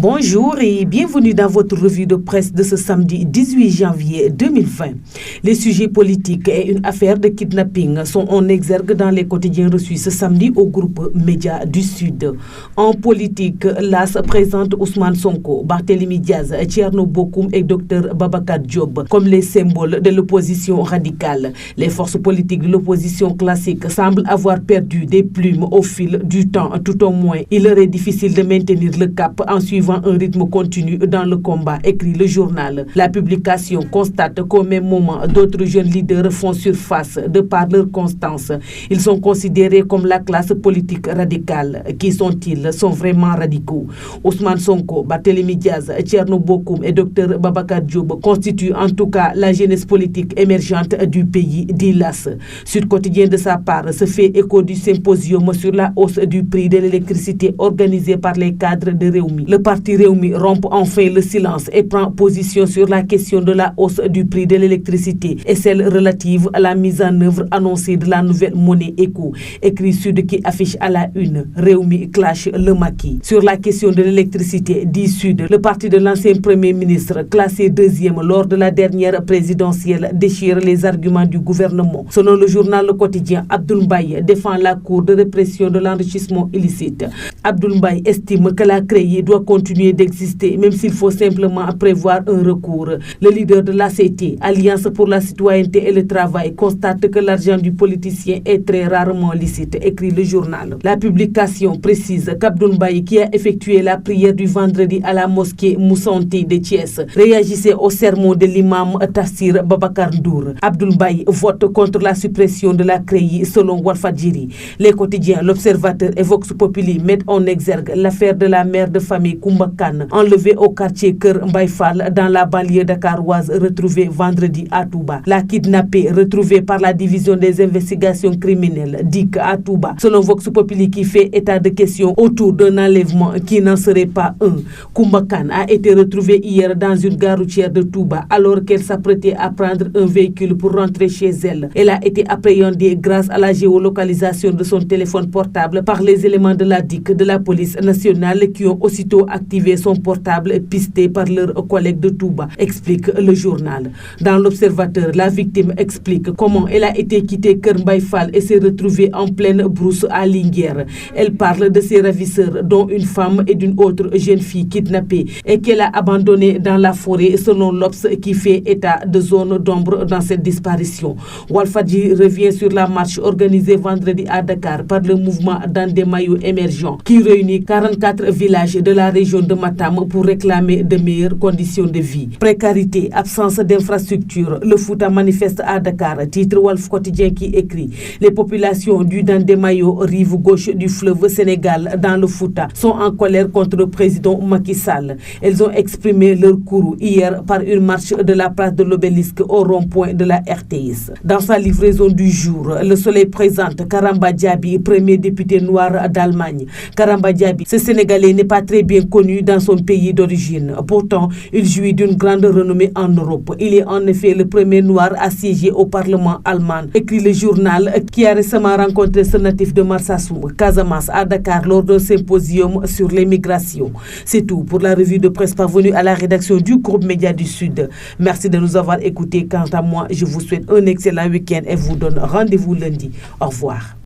Bonjour et bienvenue dans votre revue de presse de ce samedi 18 janvier 2020. Les sujets politiques et une affaire de kidnapping sont en exergue dans les quotidiens reçus ce samedi au groupe Média du Sud. En politique, l'AS présente Ousmane Sonko, Barthélémy Diaz, Thierno Bocoum et Dr Babacar Diop comme les symboles de l'opposition radicale. Les forces politiques de l'opposition classique semblent avoir perdu des plumes au fil du temps. Tout au moins, il leur est difficile de maintenir le cap en suivant un rythme continu dans le combat, écrit le journal. La publication constate qu'au même moment, d'autres jeunes leaders font surface de par leur constance. Ils sont considérés comme la classe politique radicale. Qui sont-ils? Sont vraiment radicaux. Ousmane Sonko, Barthélémy Diaz, Thierno Bocoum et Dr Babacar Diop constituent en tout cas la jeunesse politique émergente du pays, dit l'AS. Sud Quotidien de sa part se fait écho du symposium sur la hausse du prix de l'électricité organisé par les cadres de Rewmi. Le parti Rewmi rompt enfin le silence et prend position sur la question de la hausse du prix de l'électricité et celle relative à la mise en œuvre annoncée de la nouvelle monnaie éco. Écrit Sud qui affiche à la une Rewmi clash le maquis. Sur la question de l'électricité, dit Sud, le parti de l'ancien premier ministre, classé deuxième lors de la dernière présidentielle, déchire les arguments du gouvernement. Selon le journal Le Quotidien, Abdoul Mbaye défend la Cour de répression de l'enrichissement illicite. Abdoul Mbaye estime que la CREI doit continuer d'exister, même s'il faut simplement prévoir un recours. Le leader de l'ACT, Alliance pour la citoyenneté et le travail, constate que l'argent du politicien est très rarement licite, écrit le journal. La publication précise qu'Abdoul Mbaye, qui a effectué la prière du vendredi à la mosquée Moussanti de Thiès, réagissait au sermon de l'imam Tafsir Babacar Ndour. Abdoul Mbaye vote contre la suppression de la CREI selon Walfadjri. Les quotidiens, L'Observateur et Vox Populi mettent en exergue l'affaire de la mère de famille Koumba Kane, enlevée au quartier Keur Mbaye Fall dans la banlieue dakaroise, retrouvée vendredi à Touba. La kidnappée, retrouvée par la division des investigations criminelles, DIC à Touba. Selon Vox Populi qui fait état de questions autour d'un enlèvement qui n'en serait pas un. Koumba Kane a été retrouvée hier dans une gare routière de Touba alors qu'elle s'apprêtait à prendre un véhicule pour rentrer chez elle. Elle a été appréhendée grâce à la géolocalisation de son téléphone portable par les éléments de la DIC de la police nationale qui ont aussitôt activé son portable pisté par leurs collègues de Touba, explique le journal. Dans L'Observateur, la victime explique comment elle a été quittée Keur Mbaye Fall et s'est retrouvée en pleine brousse à Linguère. Elle parle de ses ravisseurs, dont une femme et d'une autre jeune fille kidnappée et qu'elle a abandonnée dans la forêt, selon l'Obs qui fait état de zone d'ombre dans cette disparition. Walfadjri revient sur la marche organisée vendredi à Dakar par le mouvement Dandemayo émergent qui réunit 44 villages de la région de Matam pour réclamer de meilleures conditions de vie. Précarité, absence d'infrastructures, le Fouta manifeste à Dakar, titre Walf Quotidien qui écrit: les populations du Dandemayo, rive gauche du fleuve Sénégal dans le Fouta, sont en colère contre le président Macky Sall. Elles ont exprimé leur courroux hier par une marche de la place de l'Obélisque au rond-point de la RTS. Dans sa livraison du jour, Le Soleil présente Karamba Diaby, premier député noir d'Allemagne. Karamba Diaby, ce Sénégalais n'est pas très bien connu dans son pays d'origine. Pourtant, il jouit d'une grande renommée en Europe. Il est en effet le premier noir à siéger au Parlement allemand, écrit le journal qui a récemment rencontré ce natif de Marsassoum, Casamance, à Dakar lors d'un symposium sur l'immigration. C'est tout pour la revue de presse parvenue à la rédaction du groupe Média du Sud. Merci de nous avoir écoutés. Quant à moi, je vous souhaite un excellent week-end et vous donne rendez-vous lundi. Au revoir.